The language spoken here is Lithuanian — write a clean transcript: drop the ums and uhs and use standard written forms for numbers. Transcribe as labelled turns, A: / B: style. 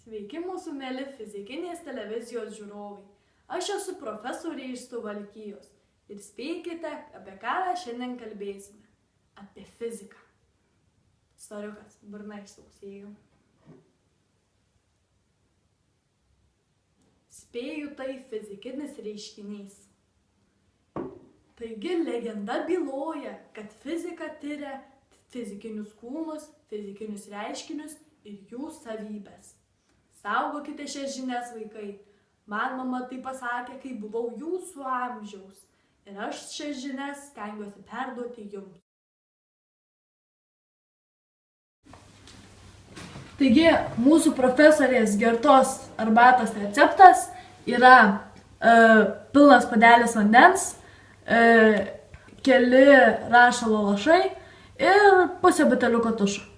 A: Sveiki mūsų mėly fizikinės televizijos žiūrovai. Aš esu profesorė iš Suvalkijos ir spėkite, apie ką šiandien kalbėsime. Apie fiziką. Storiukas, burna išsausėjo. Spėju, tai fizikinis reiškinys. Taigi legenda byloja, kad fizika tiria fizikinius kūnus, fizikinius reiškinius ir jų savybės. Saugokite šias žinias, vaikai. Man mama tai pasakė, kai buvau jūsų amžiaus. Ir aš šias žinias stengiuosi perduoti jums. Taigi, mūsų profesorės Gertos arbatos receptas yra pilnas puodelis vandens, keli rašalo lašai ir pusė buteliuko tušo.